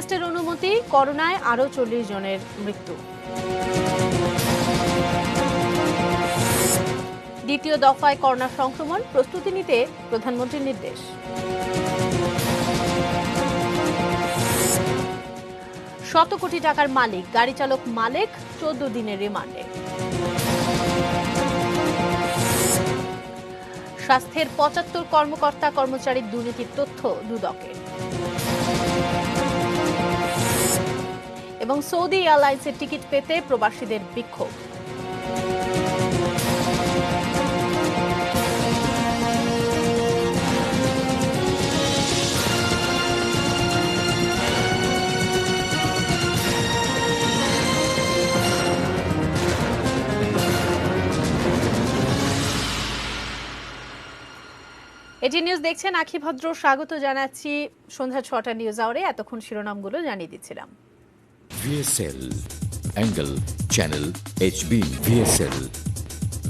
টেস্টের অনুমতি, করোনায় আরও 40 জনের মৃত্যু। দ্বিতীয় দফায় করোনা সংক্রমণ, প্রস্তুতি নিতে প্রধানমন্ত্রীর নির্দেশ। শত কোটি টাকার মালিক গাড়ি চালক মালেক 14 দিনের রিমান্ডে। স্বাস্থ্যের 75 কর্মকর্তা কর্মচারীর দুর্নীতির তথ্য দুদকে। এবং সৌদি এয়ারলাইন্সের টিকিট পেতে প্রবাসীদের বিক্ষোভ। এটি নিউজ দেখছেন আখি ভদ্র, স্বাগত জানাচ্ছি সন্ধ্যা 6টা নিউজ আওয়ারে। এতক্ষণ শিরোনামগুলো জানিয়ে দিচ্ছিলাম। VSL angle channel HB VSL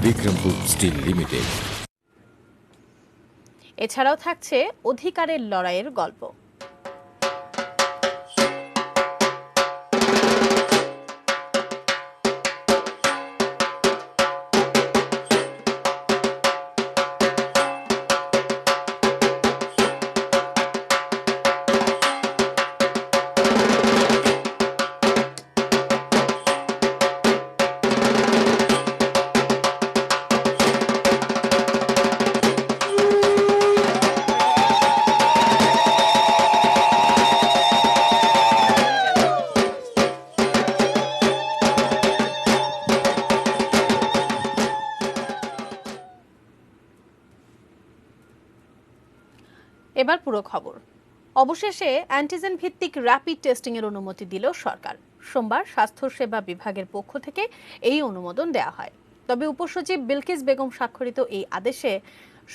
Bikrampur steel limited. এছাড়াও থাকছে অধিকারের লড়াইয়ের গল্প। এবার পুরো খবর। অবশেষে অ্যান্টিজেন ভিত্তিক র্যাপিড টেস্টিং এর অনুমতি দিল সরকার। সোমবার স্বাস্থ্যসেবা বিভাগের পক্ষ থেকে এই অনুমোদন দেওয়া হয়। তবে উপসচিব বিলকিস বেগম স্বাক্ষরিত এই আদেশে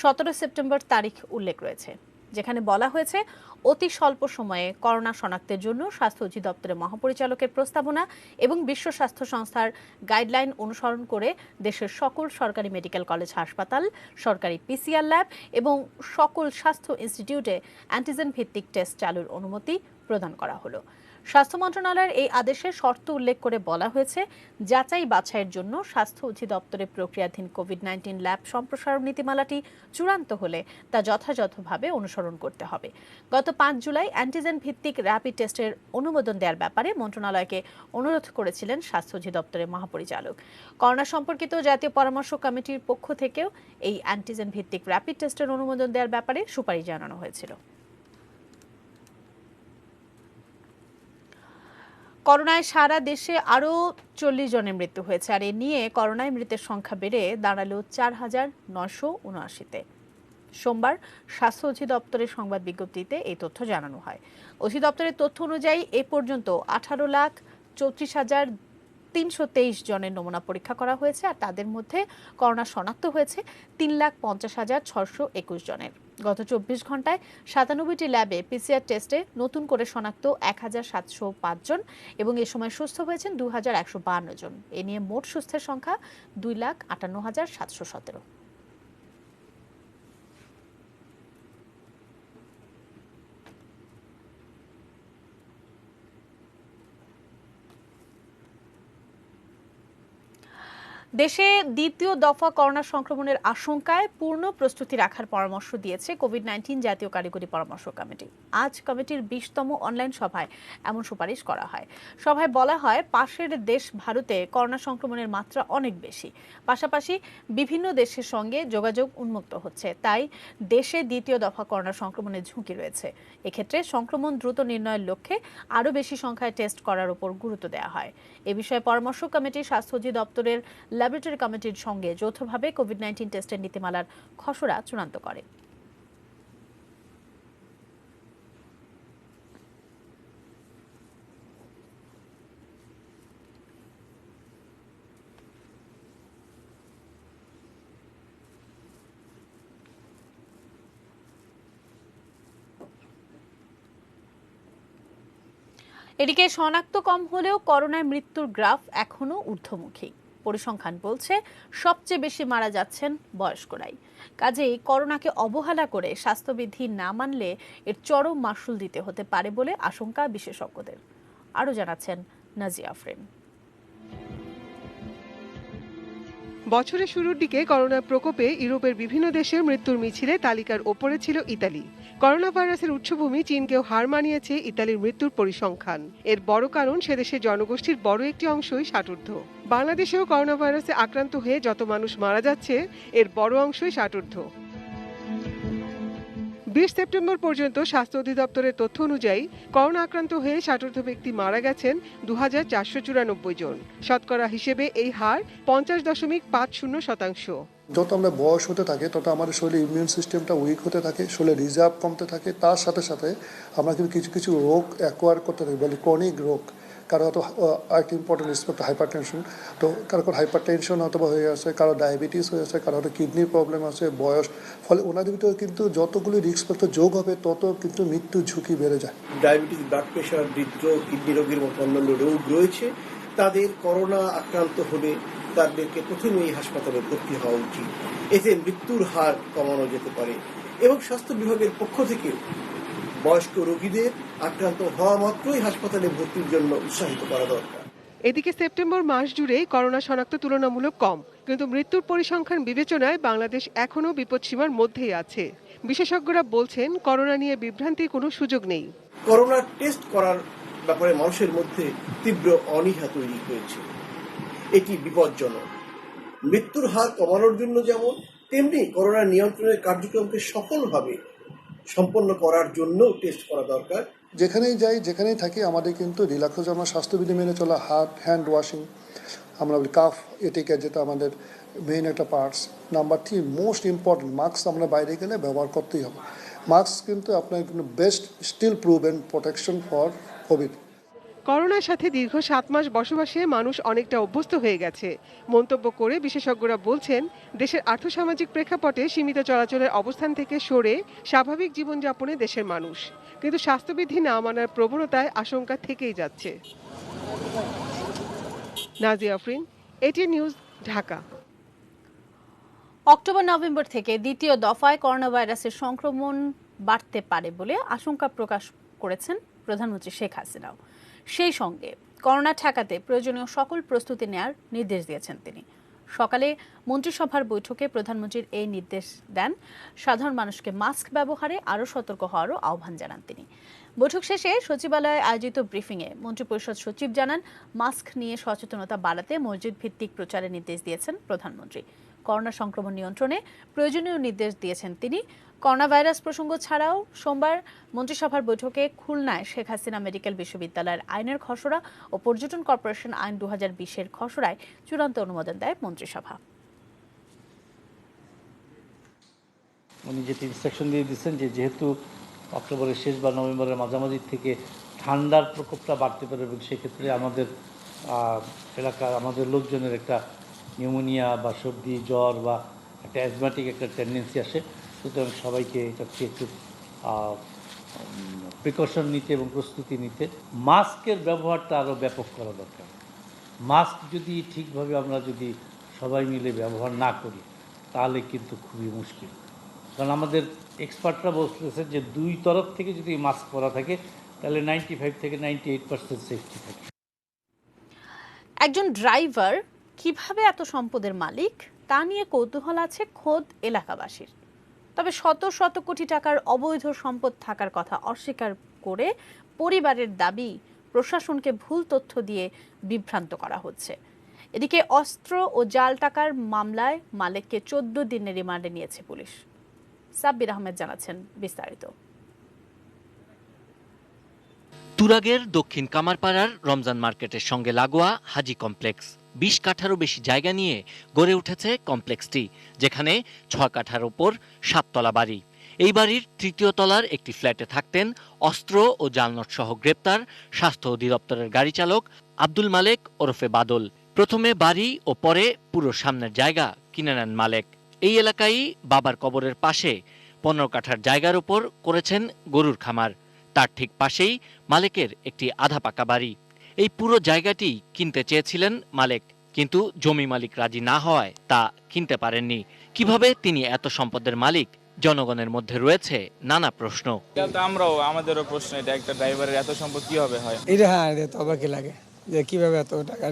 17 সেপ্টেম্বর তারিখ উল্লেখ রয়েছে, যেখানে বলা হয়েছে অতি স্বল্প সময়ে করোনা শনাক্তের জন্য স্বাস্থ্য অধিদপ্তরের মহাপরিচালকের প্রস্তাবনা এবং বিশ্ব স্বাস্থ্য সংস্থার গাইডলাইন অনুসরণ করে দেশের সকল সরকারি মেডিকেল কলেজ, হাসপাতাল, সরকারি পিসিআর ল্যাব এবং সকল স্বাস্থ্য ইনস্টিটিউটে অ্যান্টিজেন ভিত্তিক টেস্ট চালুর অনুমতি প্রদান করা হলো। স্বাস্থ্য মন্ত্রণালয়ের এই আদেশে শর্ত উল্লেখ করে বলা হয়েছে, যাচাই বাছাইয়ের জন্য স্বাস্থ্য অধিদপ্তরের প্রক্রিয়াধীন কোভিড-19 ল্যাব সম্প্রসারণ নীতিমালাটি চূড়ান্ত হলে তা যথাযথভাবে অনুসরণ করতে হবে। গত 5 জুলাই অ্যান্টিজেন ভিত্তিক র্যাপিড টেস্টের অনুমোদন দেওয়ার ব্যাপারে মন্ত্রণালয়কে অনুরোধ করেছিলেন স্বাস্থ্য অধিদপ্তরের মহাপরিচালক। করোনা সম্পর্কিত জাতীয় পরামর্শ কমিটির পক্ষ থেকেও এই অ্যান্টিজেন ভিত্তিক র্যাপিড টেস্টের অনুমোদন দেওয়ার ব্যাপারে সুপারিশ জানানো হয়েছিল। করোনায় সারা দেশে আরও 40 জনের মৃত্যু হয়েছে, আর এ নিয়ে করোনায় মৃতের সংখ্যা বেড়ে দাঁড়ালো 4,979-তে। সোমবার স্বাস্থ্য অধিদপ্তরের সংবাদ বিজ্ঞপ্তিতে এই তথ্য জানানো হয়। অধিদপ্তরের তথ্য অনুযায়ী এ পর্যন্ত 18,34,323 জনের নমুনা পরীক্ষা করা হয়েছে, আর তাদের মধ্যে করোনা শনাক্ত হয়েছে 3,50,621 জনের। গত 24 ঘন্টায় 97টি ল্যাবে পিসিআর টেস্টে নতুন করে শনাক্ত 1,705 জন এবং এ সময় সুস্থ হয়েছেন 2,152 জন। এ নিয়ে মোট সুস্থের সংখ্যা 2,58,717। দেশে দ্বিতীয় দফা করোনা সংক্রমণের আশঙ্কায় পূর্ণ প্রস্তুতি রাখার পরামর্শ দিয়েছে কোভিড-19 জাতীয় কারিগরি পরামর্শ কমিটি। আজ কমিটির 20তম অনলাইন সভায় এমন সুপারিশ করা হয়। সভায় বলা হয়, পাশের দেশ ভারতে করোনা সংক্রমণের মাত্রা অনেক বেশি, পাশাপাশি বিভিন্ন দেশের সঙ্গে যোগাযোগ উন্মুক্ত হচ্ছে, তাই দেশে দ্বিতীয় দফা করোনা সংক্রমণের ঝুঁকি রয়েছে। এক্ষেত্রে সংক্রমণ দ্রুত নির্ণয়ের লক্ষ্যে আরও বেশি সংখ্যায় টেস্ট করার উপর গুরুত্ব দেওয়া হয়। এ বিষয়ে পরামর্শ কমিটি স্বাস্থ্য অধিদপ্তরের ল্যাবরেটরি কমিটির সঙ্গে যৌথভাবে কোভিড-19 টেস্টের নীতিমালার খসড়া চূড়ান্ত করে। এদিকে শনাক্ত কম হলেও করোনায় মৃত্যুর গ্রাফ এখনো ঊর্ধ্বমুখী। পরিসংখ্যান বলছে সবচেয়ে বেশি মারা যাচ্ছেন বয়স্করাই। কাজেই করোনাকে অবহেলা করে স্বাস্থ্যবিধি না মানলে এর চরম মাশুল দিতে হতে পারে বলে আশঙ্কা বিশেষজ্ঞদের। আরও জানাচ্ছেন নাজিয়া আফরিন। বছরের শুরুর দিকে করোনার প্রকোপে ইউরোপের বিভিন্ন দেশের মৃত্যুর মিছিলে তালিকার ওপরে ছিল ইতালি। করোনা ভাইরাসের উৎসভূমি চীনকেও হার মানিয়েছে ইতালির মৃত্যুর পরিসংখ্যান। এর বড় কারণ সেদেশের জনগোষ্ঠীর বড় একটি অংশই ষাটোর্ধ্ব। বাংলাদেশেও করোনা ভাইরাসে আক্রান্ত হয়ে যত মানুষ মারা যাচ্ছে এর বড় অংশই ষাটোর্ধ্ব। 20 সেপ্টেম্বর পর্যন্ত স্বাস্থ্য অধিদপ্তরের তথ্য অনুযায়ী করোনা আক্রান্ত হয়ে ষাটোর্ধ্ব ব্যক্তি মারা গেছেন 2494 জন। শতকরা হিসেবে এই হার 50.50%। যত আমরা বয়স হতে থাকে তত আমাদের শরীরে ইমিউন সিস্টেমটা উইক হতে থাকে, শরীরে রিজার্ভ কমতে থাকে। তার সাথে সাথে আমরা কিন্তু কিছু কিছু রোগ অ্যাকোয়ার করতে থাকি, বলি ক্রনিক রোগ। কারো হয়তো আরেকটি ইম্পর্টেন্ট রিসপেক্ট হাইপার টেনশন, তো কারো হাইপার টেনশন হয়তো হয়ে আছে, কারো ডায়াবেটিস হয়ে আছে, কারো হয়তো কিডনির প্রবলেম আছে, বয়স। ফলে ওনাদের ভিতরে কিন্তু যতগুলি রিস্ক ফ্যাক্টর যোগ হবে তত কিন্তু মৃত্যুর ঝুঁকি বেড়ে যায়। ডায়াবেটিস, ব্লাড প্রেশার, হৃদরোগ, কিডনি রোগের মতো অন্যান্য রোগ রয়েছে, তাদের করোনা আক্রান্ত হলে তাদেরকে প্রথমেই হাসপাতালে ভর্তি হওয়া উচিত। এতে মৃত্যুর হার কমানো যেতে পারে। এবং স্বাস্থ্য বিভাগের পক্ষ থেকে বয়স্ক রোগীদের আক্রান্ত হওয়া মাত্রই হাসপাতালে ভর্তির জন্য উৎসাহিত করা দরকার। এদিকে সেপ্টেম্বর মাস জুড়ে করোনা শনাক্ত তুলনামূলক কম, কিন্তু মৃত্যুর পরিসংখ্যান বিবেচনায় বাংলাদেশ এখনও বিপদসীমার মধ্যেই আছে। বিশেষজ্ঞরা বলছেন করোনা নিয়ে বিভ্রান্তির কোনো সুযোগ নেই। করোনা টেস্ট করার ব্যাপারে মানুষের মধ্যে তীব্র অনীহা তৈরি হয়েছে। এটি বিপজ্জনক। মৃত্যুর হার কমানোর জন্য যেমন, তেমনি করোনা নিয়ন্ত্রণের কার্যক্রমকে সফলভাবে সম্পন্ন করার জন্য টেস্ট করা দরকার। যেখানেই যাই, যেখানেই থাকি, আমাদের কিন্তু রিল্যাক্স হচ্ছে। আমরা স্বাস্থ্যবিধি মেনে চলা, হ্যান্ড ওয়াশিং, আমরা বলি কাফ এটিকেট, যেটা আমাদের মেইন একটা parts. Number 3 most important, mask আমরা বাইরে গেলে ব্যবহার করতেই হবে। মাস্ক কিন্তু আপনার কিন্তু best still proven protection for covid. করোনার সাথে দীর্ঘ 7 মাস বসবাসে মানুষ অনেকটা অভ্যস্ত হয়ে গেছে মন্তব্য করে বিশেষজ্ঞরা বলছেন, দেশের আর্থসামাজিক প্রেক্ষাপটে সীমিত চলাচলের অবস্থান থেকে সরে স্বাভাবিক জীবনযাপনে দেশের মানুষ, কিন্তু স্বাস্থ্যবিধি না মানার প্রবণতায় আশঙ্কা থেকেই যাচ্ছে। Nazia Afrin, ATN news, Dhaka. October November থেকে দ্বিতীয় দফায় করোনা ভাইরাসের সংক্রমণ বাড়তে পারে বলে আশঙ্কা প্রকাশ করেছেন প্রধানমন্ত্রী শেখ হাসিনাও। সেই সঙ্গে করোনা ঠেকাতে প্রয়োজনীয় সকল প্রস্তুতি নেয়ার নির্দেশ দিয়েছেন তিনি। সকালে মন্ত্রিসভার বৈঠকে প্রধানমন্ত্রীর এই নির্দেশ দেন। সাধারণ মানুষকে মাস্ক ব্যবহারে আরও সতর্ক হওয়ারও আহ্বান জানান তিনি। বৈঠক শেষে সচিবালয়ে আয়োজিত ব্রিফিংয়ে মন্ত্রিপরিষদ সচিব জানান, মাস্ক নিয়ে সচেতনতা বাড়াতে মসজিদ ভিত্তিক প্রচারের নির্দেশ দিয়েছেন প্রধানমন্ত্রী। করোনা সংক্রমণ নিয়ন্ত্রণে প্রয়োজনীয় নির্দেশ দিয়েছেন তিনি। করোনা ভাইরাস প্রসঙ্গ ছাড়াও সোমবার মন্ত্রিসভার বৈঠকে খুলনায় শেখ হাসিনা মেডিকেল বিশ্ববিদ্যালয়ের আইনের খসড়া ও পর্যটন কর্পোরেশন আইন 2020-এর খসড়ায় চূড়ান্ত অনুমোদন দেয় মন্ত্রিসভা। উনি যেটি ইনস্ট্রাকশন দিয়ে দিচ্ছেন যে যেহেতু অক্টোবরের শেষ বা নভেম্বরের মাঝামাঝি থেকে ঠান্ডার প্রকোপটা বাড়তে পারে এবং সেক্ষেত্রে আমাদের এলাকার আমাদের লোকজনের একটা নিউমোনিয়া বা সর্দি জ্বর বা একটা অ্যাজমাটিক একটা টেন্ডেন্সি আসে, সুতরাং সবাইকে এটা একটু প্রিকশন নিতে এবং প্রস্তুতি নিতে মাস্কের ব্যবহারটা আরও ব্যাপক করা দরকার। মাস্ক যদি ঠিকভাবে আমরা যদি সবাই মিলে ব্যবহার না করি তাহলে কিন্তু খুবই মুশকিল, কারণ আমাদের এক্সপার্টরা বলতেছে যে দুই তরফ থেকে যদি মাস্ক পরা থাকে তাহলে 95 থেকে 98% সেফটি থাকে। একজন ড্রাইভার কিভাবে এত সম্পদের মালিক তা নিয়ে কৌতূহল আছে খোদ এলাকাবাসীর। তবে শত শত কোটি টাকার অবৈধ সম্পদ থাকার কথা অস্বীকার করে পরিবারের দাবি প্রশাসনকে ভুল তথ্য দিয়ে বিভ্রান্ত করা হচ্ছে। এদিকে অস্ত্র ও জাল টাকার মামলায় মালেককে 14 দিনের রিমান্ডে নিয়েছে পুলিশ। সাব্বির আহমেদ জানাচ্ছেন বিস্তারিত। তুরাগের দক্ষিণ কামারপাড়ার রমজান মার্কেটের সঙ্গে লাগোয়া হাজি কমপ্লেক্স 20 কাঠারও বেশি জায়গা নিয়ে গড়ে উঠেছে কমপ্লেক্সটি, যেখানে 6 কাঠার ওপর 7 তলা বাড়ি। এই বাড়ির 3য় তলার একটি ফ্ল্যাটে থাকতেন অস্ত্র ও জালনোট সহ গ্রেপ্তার স্বাস্থ্য অধিদপ্তরের গাড়ি চালক আব্দুল মালেক ওরফে বাদল। প্রথমে বাড়ি ও পরে পুরো সামনের জায়গা কিনে নেন মালেক। এই এলাকায় বাবার কবরের পাশে 15 কাঠার জায়গার ওপর করেছেন গরুর খামার। তার ঠিক পাশেই মালেকের একটি আধা পাকা বাড়ি। এই পুরো জায়গাটি কিনতে চেয়েছিলেন মালেক, কিন্তু জমি মালিক রাজি না হওয়ায় তা কিনতে পারেননি। কিভাবে তিনি এত সম্পদের মালিক, জনগণের মধ্যে রয়েছে নানা প্রশ্ন। আমরাও আমাদেরও প্রশ্ন, এটা একটা ড্রাইভারের এত সম্পদ কিভাবে হয়? এটা হ্যাঁ, এটা তো অবাকই লাগে যে কিভাবে এত টাকা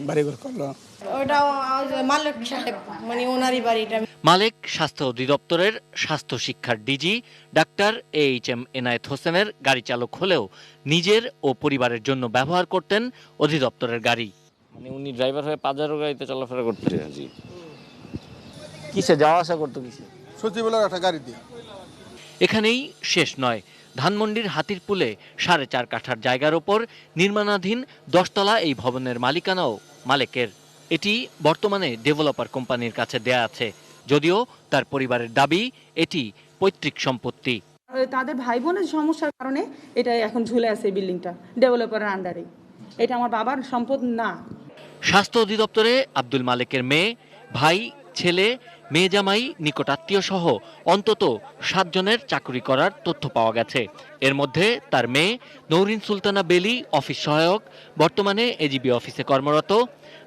বাড়িঘর করলো। ওটাও মালিক সাহেব, মানে ওনারই বাড়িটা। মালেক স্বাস্থ্য অধিদপ্তরের স্বাস্থ্য শিক্ষার ডিজি ডাক্তার AHM এনায়েত হোসেনের গাড়ি চালক হলেও নিজের ও পরিবারের জন্য ব্যবহার করতেন অধিদপ্তরের গাড়ি। মানে উনি ড্রাইভার হয়ে পাজারো গাড়িতে চলাফেরা করতে, জি। কিসে যাওয়া আসা করতো? কিসে? সচিবালয়ের একটা গাড়ি দিয়ে। এখানেই শেষ নয়। ধানমন্ডির হাতিরপুলে 4.5 কাঠার জায়গার ওপর নির্মাণাধীন 10 তলা এই ভবনের মালিকানাও মালেকের। এটি বর্তমানে ডেভেলপার কোম্পানির কাছে দেয়া আছে, যদিও তার পরিবারের দাবি এটি পৈতৃক সম্পত্তি। তাদের ভাই বোনের সমস্যার কারণে এটা এখন ঝুলে আছে, বিল্ডিংটা ডেভেলপারের আন্ডারে। এটা আমার বাবার সম্পদ না। স্বাস্থ্য অধিদপ্তরে আব্দুল মালেকের মেয়ে, ভাই, ছেলে, মেয়ে জামাই, নিকটাত্মীয় সহ অন্তত 7 জনের চাকরি করার তথ্য পাওয়া গেছে। এর মধ্যে তার মেয়ে নৌরিন সুলতানা বেলি অফিস সহায়ক, বর্তমানে এজিবি অফিসে কর্মরত।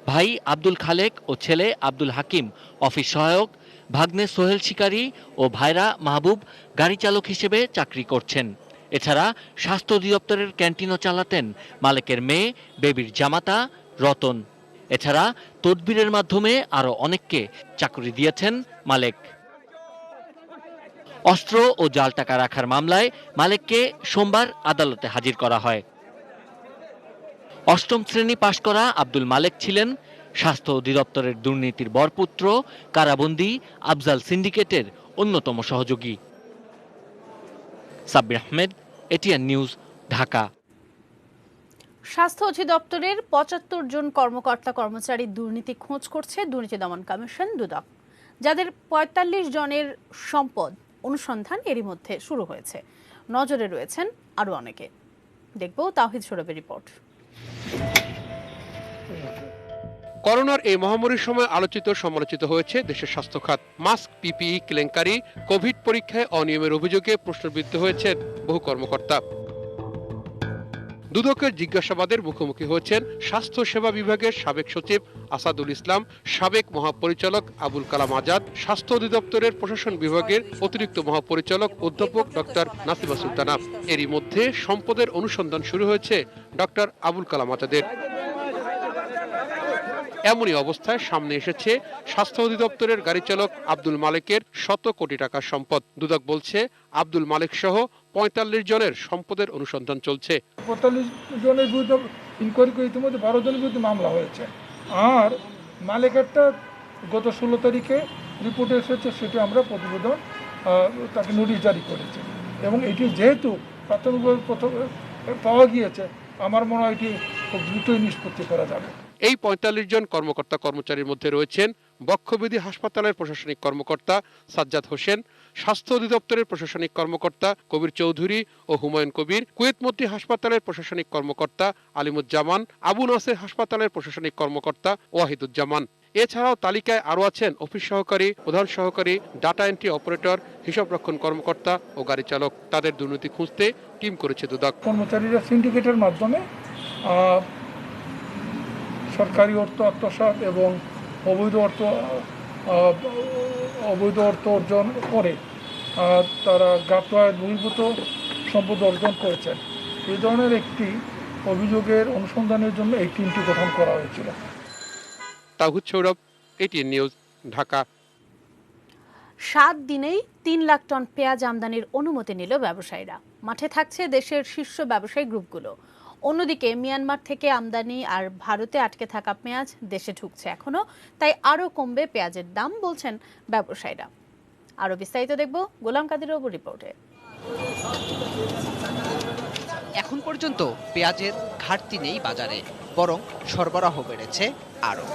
ভাই আব্দুল খালেক ও ছেলে আব্দুল হাকিম অফিস সহায়ক। ভাগ্নে সোহেল শিকারী ও ভাইরা মাহবুব গাড়ি চালক হিসেবে চাকরি করছেন। এছাড়া স্বাস্থ্য অধিদপ্তরের ক্যান্টিনও চালাতেন মালেকের মেয়ে, বেবির জামাতা রতন। এছাড়া তদবিরের মাধ্যমে আরো অনেককে চাকরি দিয়েছেন মালেক। অস্ত্র ও জাল টাকা রাখার মামলায় মালেককে সোমবার আদালতে হাজির করা হয়। 8ম শ্রেণী পাশ করা আব্দুল মালেক ছিলেন স্বাস্থ্য অধিদপ্তরের দুর্নীতির বরপুত্র, কারাবন্দী আফজাল সিন্ডিকেটের অন্যতম সহযোগী। Sabbir Ahmed, ATN news, Dhaka. স্বাস্থ্য অধিদপ্তরের 75 জন কর্মকর্তা কর্মচারী দুর্নীতি খোঁজ করছে দুর্নীতি দমন কমিশন দুদক, যাদের 45 জনের সম্পদ অনুসন্ধান এরই মধ্যে শুরু হয়েছে। নজরে রয়েছেন আরো অনেকে। দেখব তাওহিদ সৌরভের রিপোর্ট। করোনার এই মহামারীর সময় আলোচিত সমালোচিত হয়েছে দেশের স্বাস্থ্য খাত। মাস্ক, পিপিই কেলেঙ্কারি, কোভিড পরীক্ষায় অনিয়মের অভিযোগে প্রশ্নবিদ্ধ হয়েছেন বহু কর্মকর্তা। দুদকের জিজ্ঞাসাবাদের মুখোমুখি হয়েছেন স্বাস্থ্য সেবা বিভাগের সাবেক সচিব আসাদুল ইসলাম, সাবেক মহাপরিচালক আবুল কালাম আজাদ, স্বাস্থ্য অধিদপ্তরের প্রশাসন বিভাগের অতিরিক্ত মহাপরিচালক অধ্যাপক ডক্টর নাসিমা সুলতানা। এরই মধ্যে সম্পদের অনুসন্ধান শুরু হয়েছে ডক্টর আবুল কালাম আজাদের। এমনই অবস্থায় সামনে এসেছে স্বাস্থ্য অধিদপ্তরের গাড়ি চালক আব্দুল মালেকের 100 কোটি টাকার সম্পদ। দুদক বলছে আব্দুল মালেক সহ 45 জনের সম্পদের অনুসন্ধান চলছে। 45 জনের বিরুদ্ধে ইনকোয়ারি করে ইতিমধ্যে 12 জনের বিরুদ্ধে মামলা হয়েছে। আর মালেকেরটা গত 16 তারিখে রিপোর্টে এসেছে, সেটি আমরা প্রতিবেদন তাকে নোটিশ জারি করেছি। এবং এটি যেহেতু প্রাথমিকভাবে পাওয়া গিয়েছে, আমার মনে হয় এটি খুব দ্রুতই নিষ্পত্তি করা যাবে। এই 45 জন কর্মকর্তা কর্মচারীর মধ্যে রয়েছেন বক্ষব্যাধি হাসপাতালের প্রশাসনিক কর্মকর্তা সাজ্জাদ হোসেন, স্বাস্থ্য অধিদপ্তরের প্রশাসনিক কর্মকর্তা কবির চৌধুরী ও হুমায়ুন কবির, কুয়েতমতি হাসপাতালের প্রশাসনিক কর্মকর্তা আলিমুজ্জামান, আবু নাসের হাসপাতালের প্রশাসনিক কর্মকর্তা ওয়াহিদুজ্জামান। এছাড়াও তালিকায় আরও আছেন অফিস সহকারী, প্রধান সহকারী, ডাটা এন্ট্রি অপারেটর, হিসাব রক্ষণ কর্মকর্তা ও গাড়ি চালক। তাদের দুর্নীতি খুঁজতে টিম করেছে দুদক। কর্মচারীরা সিন্ডিকেটের মাধ্যমে সরকারি অর্থ আত্মসাৎ এবং অবৈধ অর্থ অর্জন করে তারা গাত্রায় বহির্ভূত সম্পদ অর্জন করেছেন। এই ধরনের একটি অভিযোগের অনুসন্ধানের জন্য এই টিমটি গঠন করা হয়েছিল। তাহিদ সৌরভ, এটিএন নিউজ, ঢাকা। 7 দিনেই 3 লাখ টন পেঁয়াজ আমদানির অনুমতি নিল ব্যবসায়ীরা। মাঠে থাকছে দেশের শীর্ষ ব্যবসায়ী গ্রুপগুলো। অন্যদিকে মিয়ানমার থেকে আমদানি আর ভারতে আটকে থাকা পেঁয়াজ দেশে ঢুকছে এখনো, তাই আরো কমবে পেঁয়াজের দাম বলছেন ব্যবসায়ীরা। আরো বিস্তারিত দেখব গোলাম কাদির রিপোর্টে। এখন পর্যন্ত পেঁয়াজের ঘাটতি নেই বাজারে, বরং সরবরাহ বেড়েছে আরো।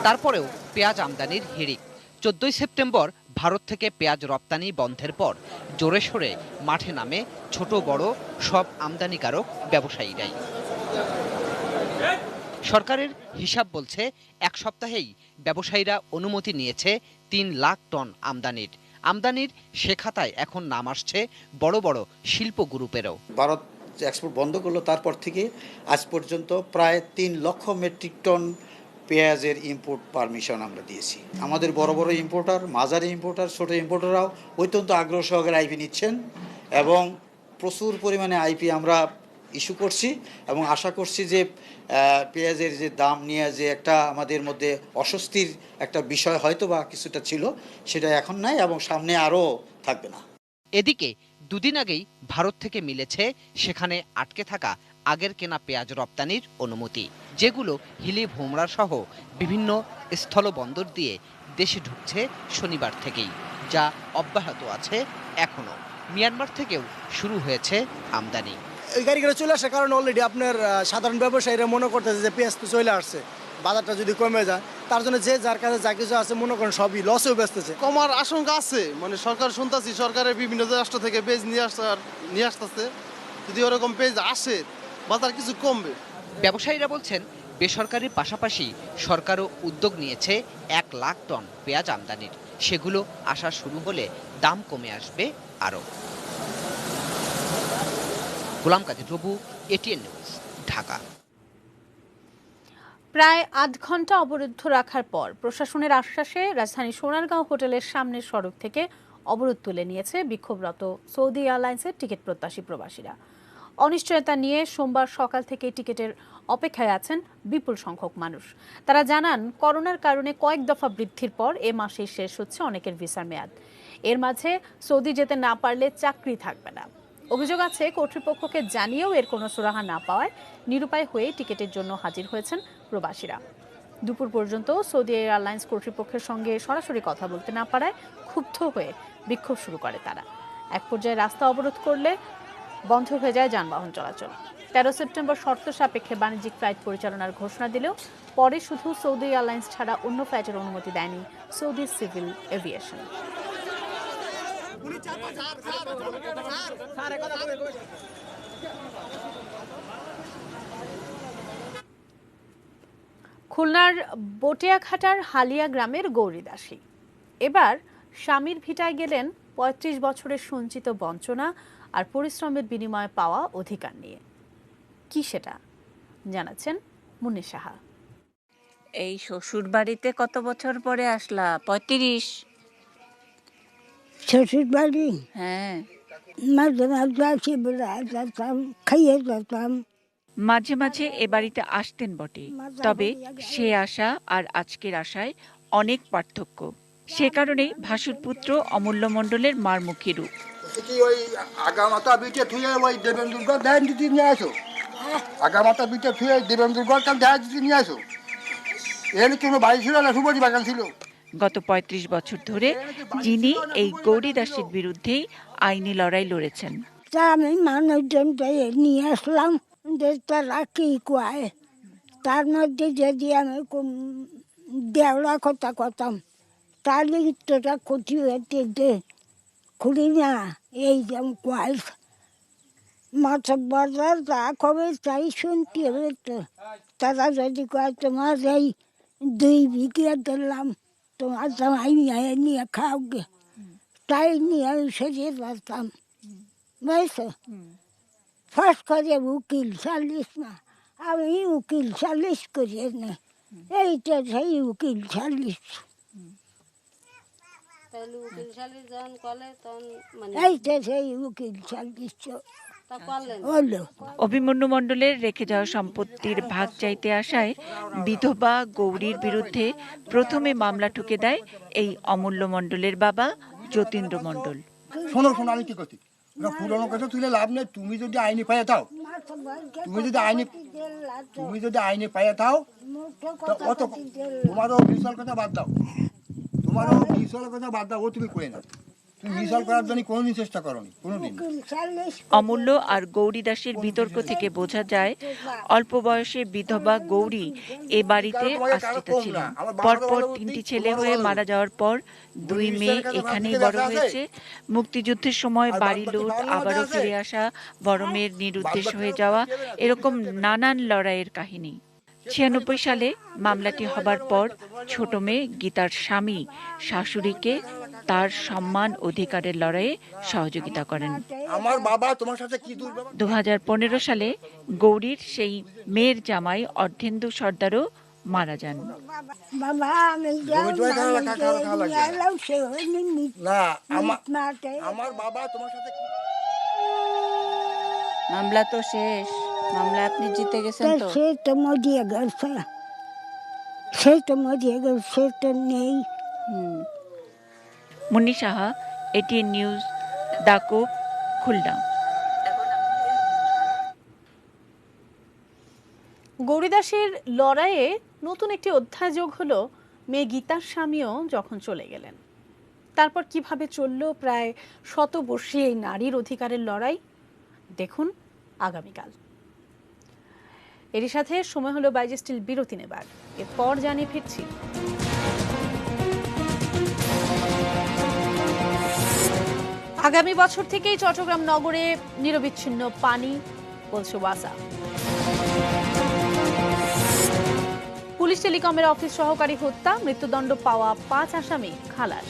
তারপরেও পেঁয়াজ আমদানির হিড়িক। 14 সেপ্টেম্বর ভারত থেকে পেঁয়াজ রপ্তানি বন্ধের পর জোরে সোরে মাঠে নামে ছোট বড় সব আমদানিকারক ব্যবসায়ীরাই। সরকারের হিসাব বলছে 1 সপ্তাহেই ব্যবসায়ীরা অনুমতি নিয়েছে 3 লাখ টন আমদানির। আমদানির সে খাতায় এখন নাম আসছে বড় বড় শিল্প গ্রুপেরও। ভারত এক্সপোর্ট বন্ধ করলো তারপর থেকে আজ পর্যন্ত প্রায় 3 লক্ষ মেট্রিক টন পেঁয়াজের ইম্পোর্ট পারমিশন আমরা দিয়েছি। আমাদের বড় বড় ইম্পোর্টার, মাঝারি ইম্পোর্টার, ছোটো ইম্পোর্টাররাও অত্যন্ত আগ্রহ সহকারে আইপি নিচ্ছেন এবং প্রচুর পরিমাণে আইপি আমরা ইস্যু করছি এবং আশা করছি যে পেঁয়াজের যে দাম নিয়ে যে একটা আমাদের মধ্যে অস্বস্তির একটা বিষয় হয়তো বা কিছুটা ছিল, সেটা এখন নাই এবং সামনে আরও থাকবে না। এদিকে দুদিন আগেই ভারত থেকে মিলেছে সেখানে আটকে থাকা আগের কেনা পেঁয়াজ রপ্তানির অনুমতি, যেগুলো হিলি ভোমরা সহ বিভিন্ন স্থলবন্দর দিয়ে দেশে ঢুকছে শনিবার থেকেই, যা অব্যাহত আছে এখনো। মিয়ানমার থেকেও শুরু হয়েছে আমদানি। এই গাড়িগুলো চলে আসার কারণে অলরেডি আপনার সাধারণ ব্যবসায়ীরা মনে করতেছে যে পেঁয়াজ তো চলে আসছে, বাজারটা যদি কমে যায় তার জন্য যে যার কাছে যা কিছু আছে মনে করেন সবই লসেও বেচতেছে। কমার আশঙ্কা আছে, মানে সরকার শুনতেছি সরকারের বিভিন্ন রাষ্ট্র থেকে পেঁয়াজ নিয়ে আসতেছে, যদি ওরকম পেঁয়াজ আসে বাজার কিছু কমবে। ব্যবসায়ীরা বলছেন বেসরকারির পাশাপাশি সরকারও উদ্যোগ নিয়েছে 1 লাখ টন পেঁয়াজ আমদানির, সেগুলো আসা শুরু হলে দাম কমে আসবে আরও। গোলাম কাদের রবু, এটিএন নিউজ, ঢাকা। প্রায় 8 ঘন্টা অবরুদ্ধ রাখার পর প্রশাসনের আশ্বাসে রাজধানী সোনারগাঁও হোটেলের সামনের সড়ক থেকে অবরোধ তুলে নিয়েছে বিক্ষোভরত সৌদি এয়ারলাইন্সের টিকিট প্রত্যাশী প্রবাসীরা। অনিশ্চয়তা নিয়ে সোমবার সকাল থেকে টিকিটের অপেক্ষায় আছেন বিপুল সংখ্যক মানুষ। তারা জানান, করোনার কারণে কয়েক দফা বৃদ্ধির পর এ মাসেই শেষ হচ্ছে অনেকের ভিসার মেয়াদ। এর মাঝে সৌদি যেতে না পারলে চাকরি থাকবে না। অভিযোগ আছে, কর্তৃপক্ষকে জানিয়েও এর কোনো সুরাহা না পাওয়ায় নিরুপায় হয়ে টিকিটের জন্য হাজির হয়েছেন প্রবাসীরা। দুপুর পর্যন্ত সৌদি এয়ারলাইন্স কর্তৃপক্ষের সঙ্গে সরাসরি কথা বলতে না পারায় ক্ষুব্ধ হয়ে বিক্ষোভ শুরু করে তারা। এক পর্যায়ে রাস্তা অবরোধ করলে বন্ধ হয়ে যায় যানবাহন চলাচল। 13 সেপ্টেম্বর শর্ত সাপেক্ষে বাণিজ্যিক ফ্লাইট পরিচালনার ঘোষণা দিলেও পরে শুধু সৌদি এয়ারলাইন্স ছাড়া অন্য ফ্লাইটের অনুমতি দেয়নি সৌদি সিভিল এভিয়েশন। খুলনার বটিয়াঘাটার হালিয়া গ্রামের গৌরী দাসী এবার স্বামীর ভিটায় গেলেন 35 বছরের সঞ্চিত বঞ্চনা আর পরিশ্রমের বিনিময়ে পাওয়া অধিকার নিয়ে। কি সেটা জানাচ্ছেন মুন্নি সাহা। এই শ্বশুর বাড়িতে কত বছর পরে আসলা? 35। শ্বশুর বাড়ি? হ্যাঁ। মাঝে মাঝে আসি, যেতাম, খাইয়ে যেতাম। মাঝে মাঝে এ বাড়িতে আসতেন বটে, তবে সে আশা আর আজকের আশায় অনেক পার্থক্য। সে কারণেই ভাসুর পুত্র অমূল্য মণ্ডলের মারমুখী রূপ। ওই আগামাতা বিটে থুয়ে ওই দেবেন্দ্রগড় ধ্যান দিতে নিয়ে আসো, আগামাতা বিটে থুয়ে দেবেন্দ্রগড় ধ্যান দিতে নিয়ে আসো। এর কোনো বাড়ি ছিল না, সুপারি বাগান ছিল। গত 35 বছর ধরে যিনি এই গৌরী দাসীর বিরুদ্ধেই আইনি লড়াই লড়েছেন। আমি মানুষজনটা নিয়ে আসলাম, তারা কি কয়, তার মধ্যে যদি আমি দেওয়া কথা করতাম তাহলে তোরা ক্ষতি হতে দে খুলি না। এই যেমন কয় মাছ বাজার যা কবে তাই শুনতে হবে। তো তারা যদি কয় তোমার এই 2 বিঘা দিলাম, তোমার জামাই নিয়ে খাও গে, তাই নিয়ে আমি সরিয়ে যেতাম। বুঝছ, ফার্স্ট করে উকিল সালিশ না, আমি উকিল সালিশ করি না, এইটা সেই উকিল সালিশ। এইটা সেই উকিল সালিশ হলো। অভিমন্যু মণ্ডলের রেখে যাওয়া সম্পত্তির ভাগ চাইতে আসায় বিধবা গৌরীর বিরুদ্ধে প্রথমে মামলা ঠুকে দেয় এই অমূল্য মণ্ডলের বাবা যতীন্দ্র মণ্ডল। শোনো শোনো, আমি কি করছি, পুরোনো কথা তুলে লাভ নেই। তুমি যদি আইনি পাইয়া থাও, তুমি যদি আইনি পাইয়া থাও, অত তোমারও বিশাল কথা বাদ দাও, তোমারও বিশাল কথা বাদ দাও, ও তুমি করে না। অমূল্য আর গৌরী দাসের বিতর্ক থেকে বোঝা যায় অল্প বয়সে বিধবা গৌরী এ বাড়িতে আশ্রিত ছিলেন। পরপর 3টি ছেলে হয়ে মারা যাওয়ার পর 2 মেয়ে এখানেই বড় হয়েছে। মুক্তিযুদ্ধের সময় বাড়ি লুট, আবারও ফিরে আসা, বড় মেয়ের নিরুদ্দেশ হয়ে যাওয়া, এরকম নানান লড়াইয়ের কাহিনী। 96 সালে মামলাটি হবার পর ছোট মেয়ে গীতার স্বামী শাশুড়িকে তার সম্মান অধিকারের লড়াইয়ে সহযোগিতা করেন। আমার বাবা তোমার সাথে কি 2015 সালে গৌরীর সেই মেয়ের জামাই অর্ধেন্দু সর্দারও মারা যান। বাবা আমি না আমার বাবা তোমার সাথে মামলা তো শেষ, মামলা আপনি জিতে গেছেন তো। সে তো মরিয়ে গেছে, সে তো মরিয়ে গেছে, সে তো নেই। Munni Saha, ATN news, Dacope, Khulna. গৌরীদাসের লড়াইয়ে নতুন একটি অধ্যায় যোগ হলো মেয়ে গীতার স্বামীও যখন চলে গেলেন। তারপর কিভাবে চলল প্রায় শতবর্ষী এই নারীর অধিকারের লড়াই, দেখুন আগামীকাল। এরই সাথে সময় হলো বাইজেস্টিল বিরতি নেবার, এরপর জানিয়ে ফিরছি। আগামী বছর থেকেই চট্টগ্রাম নগরে নিরবিচ্ছিন্ন পানি, বলছে ওয়াসা। পুলিশ টেলিকমের অফিস সহকারী হত্যা, মৃত্যুদণ্ড পাওয়া 5 আসামি খালাস।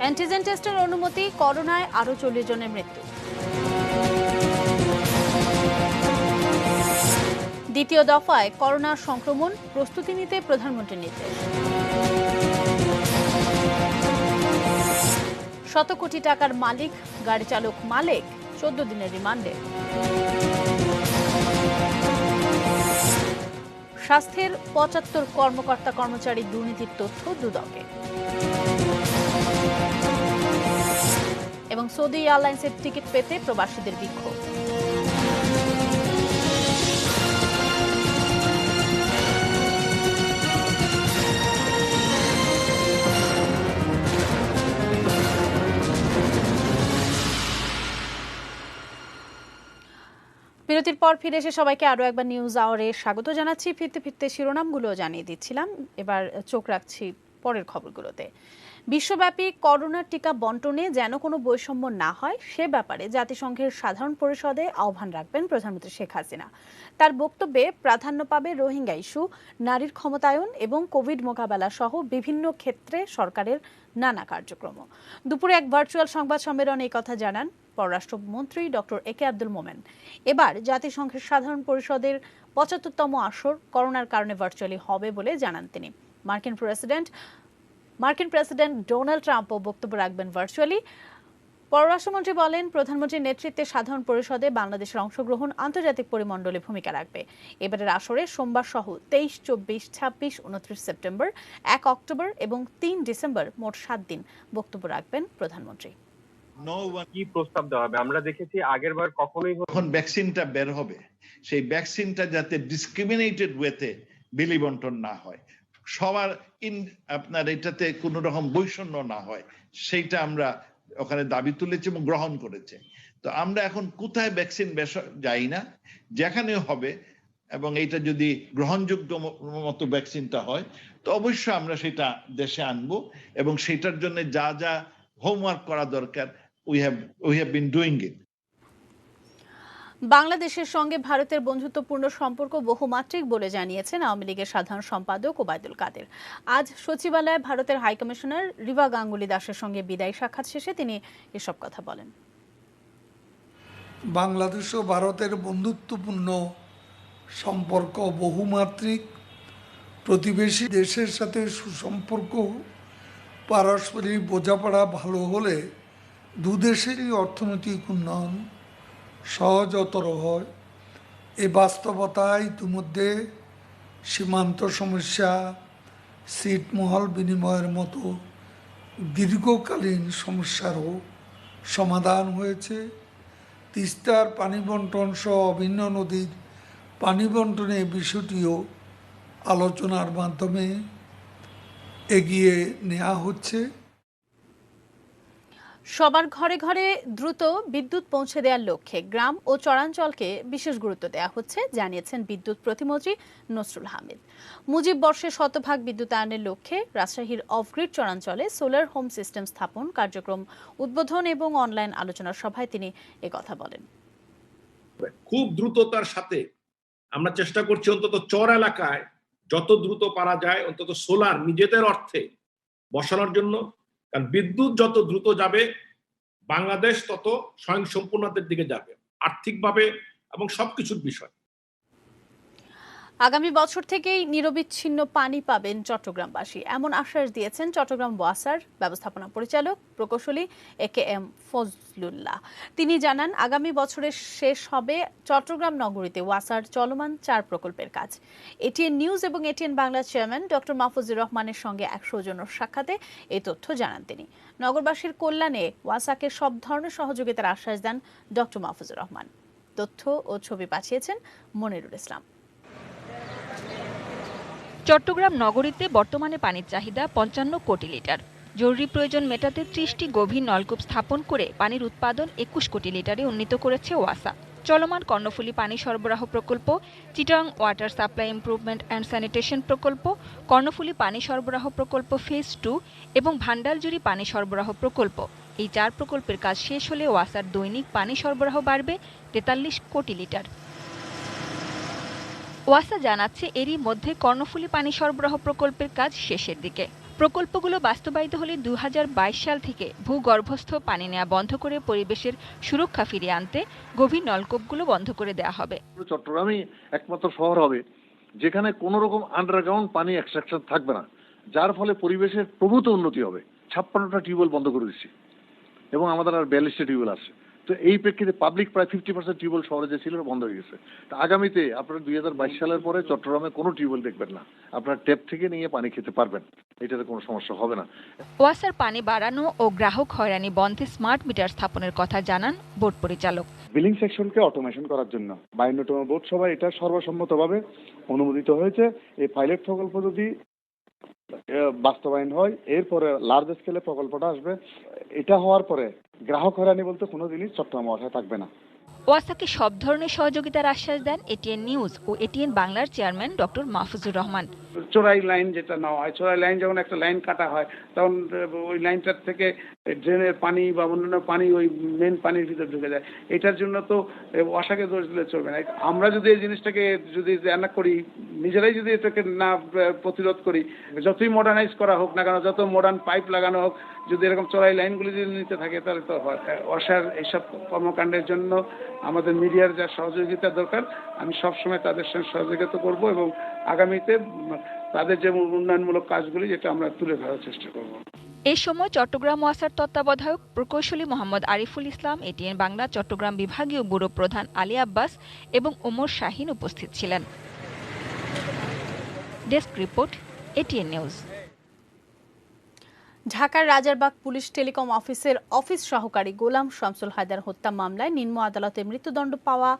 অ্যান্টিজেন টেস্টের অনুমতি, করোনায় আরো 40 জনের মৃত্যু। দ্বিতীয় দফায় করোনার সংক্রমণ, প্রস্তুতি নিতে প্রধানমন্ত্রীর নির্দেশ। 100 কোটি টাকার মালিক গাড়ি চালক মালেক 14 দিনের রিমান্ডে। স্বাস্থ্যের 75 কর্মকর্তা কর্মচারী দুর্নীতির তথ্য দুদকে। এবং সৌদি এয়ারলাইন্সের টিকিট পেতে প্রবাসীদের বিক্ষোভ। বিরতির পর ফিরে এসে সবাইকে আরো একবার নিউজ আওয়ারে স্বাগত জানাচ্ছি। ফিরতে ফিরতে শিরোনামগুলো জানিয়ে দিচ্ছিলাম, এবার চোখ রাখছি পরের খবরগুলোতে। বিশ্বব্যাপী করোনার টিকা বন্টনে যেন কোনো বৈষম্য না হয় সে ব্যাপারে জাতিসংঘের সাধারণ পরিষদে আহ্বান রাখবেন প্রধানমন্ত্রী শেখ হাসিনা। তার বক্তব্যে প্রাধান্য পাবে রোহিঙ্গা ইস্যু, নারীর ক্ষমতায়ন এবং কোভিড মোকাবেলা সহ বিভিন্ন ক্ষেত্রে সরকারের নানা কার্যক্রম। দুপুরে এক ভার্চুয়াল সংবাদ সম্মেলনে এই কথা জানান পররাষ্ট্রমন্ত্রী ডক্টর একে আব্দুল মোমেন। এবার জাতিসংঘের সাধারণ পরিষদের 75তম আসর করোনার কারণে ভার্চুয়ালি হবে বলে জানান তিনি। মার্কিন প্রেসিডেন্ট ডোনাল্ড ট্রাম্পও বক্তব্য রাখবেন ভার্চুয়ালি। পররাষ্ট্রমন্ত্রী বলেন, প্রধানমন্ত্রীর নেতৃত্বে সাধারণ পরিষদে বাংলাদেশের অংশগ্রহণ আন্তর্জাতিক পরিমণ্ডলে ভূমিকা রাখবে। এবারের আসরে সোমবার সহ 23, 24, 26, 29 সেপ্টেম্বর, 1 অক্টোবর এবং 3 ডিসেম্বর মোট 7 দিন বক্তব্য রাখবেন প্রধানমন্ত্রী। কি প্রস্তাব দেওয়া হবে? আমরা দেখেছি আগের বার কখনোই যখন ভ্যাকসিনটা বের হবে সেই ভ্যাকসিনটা যাতে ডিসক্রিমিনেটেড ওয়েতে বিলি বন্টন না হয়, সবার আপনার এটাতে কোনো রকম বৈষম্য না হয়, সেইটা আমরা ওখানে দাবি তুলেছি এবং গ্রহণ করেছে। তো আমরা এখন কোথায় ভ্যাকসিন যাই না, যেখানেও হবে এবং এইটা যদি গ্রহণযোগ্য মতো ভ্যাকসিনটা হয় তো অবশ্যই আমরা সেটা দেশে আনবো এবং সেটার জন্য যা যা হোমওয়ার্ক করা দরকার we have been doing it. বাংলাদেশের সঙ্গে ভারতের বন্ধুত্বপূর্ণ সম্পর্ক বহুমাত্রিক বলে জানিয়েছেন আওয়ামী লীগের সাধারণ সম্পাদক ওবায়দুল কাদের। আজ সচিবালয়ে ভারতের হাইকমিশনার রিবা গাঙ্গুলি দাসের সঙ্গে বিদায়ী সাক্ষাৎ শেষে তিনি এসব কথা বলেন। বাংলাদেশ ও ভারতের বন্ধুত্বপূর্ণ সম্পর্ক বহুমাত্রিক, প্রতিবেশী দেশের সাথে সুসম্পর্ক, পারস্পরিক বোঝাপড়া ভালো হলে দুদেশেরই অর্থনৈতিক উন্নয়ন সহজতর হয়। এ বাস্তবতা ইতিমধ্যে সীমান্ত সমস্যা, ছিটমহল বিনিময়ের মতো দীর্ঘকালীন সমস্যারও সমাধান হয়েছে। তিস্তার পানি বন্টন সহ অভিন্ন নদীর পানি বন্টনের বিষয়টিও আলোচনার মাধ্যমে এগিয়ে নেওয়া হচ্ছে। সবার ঘরে ঘরে দ্রুত বিদ্যুৎ পৌঁছে দেওয়ার লক্ষ্যে গ্রাম ও চরাঞ্চলকে বিশেষ গুরুত্ব দেওয়া হচ্ছে জানিয়েছেন বিদ্যুৎ প্রতিমন্ত্রী নসরুল হামিদ। মুজিব বর্ষে শতভাগ বিদ্যুতায়নের লক্ষ্যে রাজশাহীর অফগ্রিড চরাঞ্চলে সোলার হোম সিস্টেম স্থাপন কার্যক্রম উদ্বোধন এবং অনলাইন আলোচনা সভায় তিনি একথা বলেন। খুব দ্রুততার সাথে আমরা চেষ্টা করছি অন্তত চর এলাকায় যত দ্রুত পারা যায় অন্তত সোলার নিজেদের অর্থে বসানোর জন্য, কারণ বিদ্যুৎ যত দ্রুত যাবে বাংলাদেশ তত স্বয়ংসম্পূর্ণতার দিকে যাবে আর্থিকভাবে এবং সবকিছুর বিষয়। আগামী বছর থেকেই নিরবিচ্ছিন্ন পানি পাবেন চট্টগ্রামবাসী, এমন আশ্বাস দিয়েছেন চট্টগ্রাম ওয়াসার ব্যবস্থাপনা পরিচালক প্রকৌশলী AKM ফজলুল্লাহ। তিনি জানান, আগামী বছরের শেষ হবে চট্টগ্রাম নগরীতে ওয়াসার চলমান 4 প্রকল্পের কাজ। এটিএন নিউজ এবং এটিএন বাংলার চেয়ারম্যান ডক্টর মাহফুজুর রহমানের সঙ্গে এক সৌজন্য সাক্ষাতে এই তথ্য জানান তিনি। নগরবাসীর কল্যাণে ওয়াসাকে সব ধরনের সহযোগিতার আশ্বাস দেন ডক্টর মাহফুজুর রহমান। তথ্য ও ছবি পাঠিয়েছেন মনিরুল ইসলাম। চট্টগ্রাম নগরীতে বর্তমানে পানির চাহিদা 55 কোটি লিটার। জরুরি প্রয়োজন মেটাতে 30টি গভীর নলকূপ স্থাপন করে পানির উৎপাদন 21 কোটি লিটারে উন্নীত করেছে ওয়াসা। চলমান কর্ণফুলী পানি সরবরাহ প্রকল্প, Chittagong water supply improvement and sanitation প্রকল্প, কর্ণফুলী পানি সরবরাহ প্রকল্প ফেজ 2 এবং ভান্ডারজুরি পানি সরবরাহ প্রকল্প, এই 4 প্রকল্পের কাজ শেষ হলে ওয়াসার দৈনিক পানি সরবরাহ বাড়বে 43 কোটি লিটার। ওয়াসা জানাচ্ছে, এরই মধ্যে কর্ণফুলী পানি সরবরাহ প্রকল্পের কাজ শেষের দিকে। প্রকল্পগুলো বাস্তবায়িত হলে 2022 সাল থেকে ভূগর্ভস্থ পানি নেওয়া বন্ধ করে পরিবেশের সুরক্ষা ফিরিয়ে আনতে গভীর নলকূপগুলো বন্ধ করে দেওয়া হবে। চট্টগ্রামই একমাত্র শহর হবে যেখানে কোনো রকম আন্ডারগ্রাউন্ড পানি এক্সট্রাকশন থাকবে না, যার ফলে পরিবেশের প্রভূত উন্নতি হবে। 56টা টিউবওয়েল বন্ধ করে দিচ্ছি এবং আমাদের আর 42টা টিউবওয়েল আছে। তো এই প্রেক্ষিতে পাবলিক প্রায় 50% টিউবওয়েল শহরে যে ছিল বন্ধ হয়ে গেছে। তো আগামীতে আপনারা 2022 সালের পরে চট্টগ্রামে কোনো টিউবওয়েল দেখবেন না, আপনারা ট্যাপ থেকে নিয়ে পানি খেতে পারবেন, এটাতে কোনো সমস্যা হবে না। ওয়াসার পানি বাড়ানো ও গ্রাহক হয়রানি বন্ধে স্মার্ট মিটার স্থাপনের কথা জানান বোর্ড পরিচালক। বিলিং সেকশনকে অটোমেশন করার জন্য 52তম বোর্ড সভায় এটা সর্বসম্মতভাবে অনুমোদিত হয়েছে। এই পাইলট প্রকল্প যদি বাস্তবায়ন হয়, এরপরে লার্জ স্কেলে প্রকল্পটা আসবে। এটা হওয়ার পরে গ্রাহক হয়রানি বলতে কোনো জিনিস চট্টগ্রাম ওয়াসায় থাকবে না। ওয়াসাকে সব ধরনের সহযোগিতার আশ্বাস দেন এটিএন নিউজ ও এটিএন বাংলার চেয়ারম্যান ডক্টর মাহফুজুর রহমান। চোরাই লাইন যেটা নেওয়া হয়, চোরাই লাইন যখন একটা লাইন কাটা হয় তখন ওই লাইনটার থেকে ড্রেনের পানি বা অন্যান্য পানি ওই মেন পানির ভিতরে ঢুকে যায়। এটার জন্য তো ওয়াসাকে দোষ দিলে চলবে না। আমরা যদি এই জিনিসটাকে যদি না করি, নিজেরাই যদি এটাকে না প্রতিরোধ করি, যতই মডার্নাইজ করা হোক না কেন, যত মডার্ন পাইপ লাগানো হোক, যদি এরকম চোরাই লাইনগুলি যদি নিতে থাকে তাহলে তো ওয়াসার এইসব কর্মকাণ্ডের জন্য আমাদের মিডিয়ার যা সহযোগিতা দরকার, আমি সবসময় তাদের সঙ্গে সহযোগিতা করব এবং আগামীতে তাদের যে উন্নয়নমূলক কাজগুলি যেটা আমরা তুলে ধরার চেষ্টা করব। এই সময় চট্টগ্রাম ওয়াসার তত্ত্বাবধায়ক প্রকৌশলী মোহাম্মদ আরিফুল ইসলাম, এটিএন বাংলা চট্টগ্রাম বিভাগীয় ব্যুরো প্রধান আলী আব্বাস এবং ওমর শাহিন উপস্থিত ছিলেন। Desk report, ATN news. ঢাকার রাজারবাগ পুলিশ টেলিকম অফিসের অফিস সহকারী গোলাম শামসুল হায়দার হত্যা মামলায় নিম্ন আদালতে মৃত্যুদণ্ড পাওয়া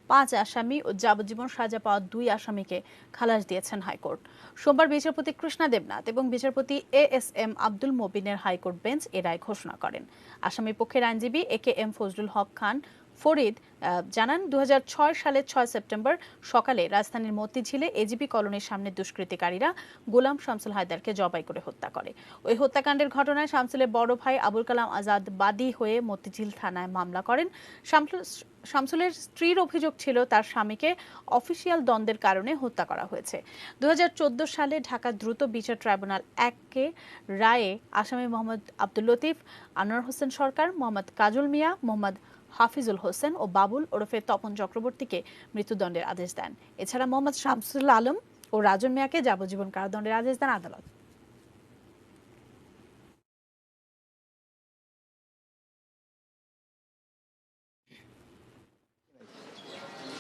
5 আসামি ও যাবজ্জীবন সাজা পাওয়া 2 আসামিকে খালাস দিয়েছেন হাইকোর্ট। সোমবার বিচারপতি কৃষ্ণা দেবনাথ এবং বিচারপতি ASM আব্দুল মবিনের হাইকোর্ট বেঞ্চ এ রায় ঘোষণা করেন। আসামি পক্ষের আইনজীবী AKM ফজলুল হক খান ফরিদ জানান, 2006 সালের 6 সেপ্টেম্বর সকালে রাজধানীর মতিঝিলে এজিবি কলোনির সামনে দুষ্কৃতিকারীরা গোলাম শামসুল হায়দারকে জবাই করে হত্যা করে। ওই হত্যাকাণ্ডের ঘটনায় শামসুলের বড় ভাই আবুল কালাম আজাদ বাদী হয়ে মতিঝিল থানায় মামলা করেন। শামসুলের স্ত্রীর অভিযোগ ছিল তার স্বামীকে অফিসিয়াল দ্বন্দ্বের কারণে হত্যা করা হয়েছে। 2014 সালে ঢাকা দ্রুত বিচার ট্রাইব্যুনাল 1 রায়ে আসামি মোহাম্মদ আব্দুল লতিফ, আনোয়ার হোসেন সরকার, মোহাম্মদ কাজল মিয়া, মোহাম্মদ হাফিজুল হোসেন ও বাবুল ওরফে তপন চক্রবর্তীকে মৃত্যুদণ্ডের আদেশ দেন। এছাড়া মোহাম্মদ শামসুল আলম ও রাজন মিয়াকে যাবজ্জীবন কারাদণ্ডের আদেশ দেন আদালত।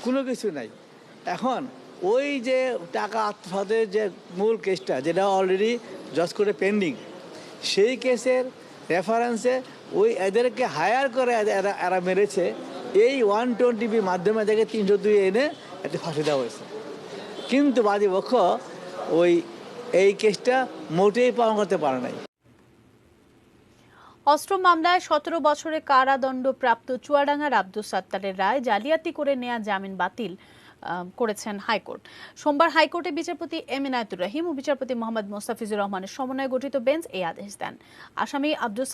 কোনো কিছু নাই। এখন ওই যে টাকা আত্মসাতের যে মূল কেসটা, যেটা অলরেডি জজ কোর্টে পেন্ডিং, সেই কেসের রেফারেন্সে ওই এদেরকে হায়ার করে এরা মেরেছে। এই 120B মাধ্যমে থেকে 302 এনে এতে ফাঁসি দেওয়া হয়েছে। কিন্তু বাদী পক্ষ এই কেসটা মোটেই পালন করতে পারে নাই। অস্ত্র মামলায় 17 বছরের কারাদণ্ডপ্রাপ্ত চুয়াডাঙ্গার আব্দুস সাত্তারের রায় জালিয়াতি করে নেয়া জামিন বাতিল করেছেন হাইকোর্ট। সোমবার হাইকোর্টে বিচারপতি এম ইনায়েতুর রহিম ও বিচারপতি মোহাম্মদ মোস্তাফিজুর রহমানের সমন্বয়ে গঠিত বেঞ্চ এই আদেশ দেন। আসামি আব্দুস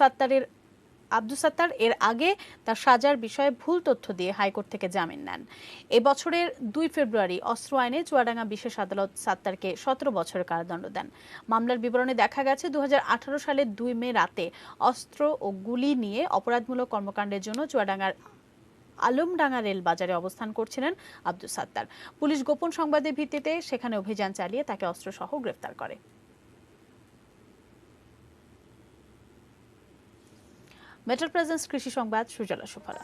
সাত্তার এর আগে তার সাজার বিষয়ে ভুল তথ্য দিয়ে হাইকোর্ট থেকে জামিন নেন। এ বছরের 2 ফেব্রুয়ারি অস্ত্র আইনে চুয়াডাঙ্গা বিশেষ আদালত সাত্তারকে 17 বছরের কারাদণ্ড দেন। মামলার বিবরণে দেখা গেছে 2018 সালের 2 মে রাতে অস্ত্র ও গুলি নিয়ে অপরাধমূলক কর্মকাণ্ডের জন্য চুয়াডাঙ্গার আলমডাঙ্গা রেল বাজারে অবস্থান করছিলেন আব্দুস সাত্তার। পুলিশ গোপন সংবাদের ভিত্তিতে সেখানে অভিযান চালিয়ে তাকে অস্ত্রসহ গ্রেফতার করে। মেটাল প্রেজেন্স কৃষি সংবাদ, সুজলা সুফলা।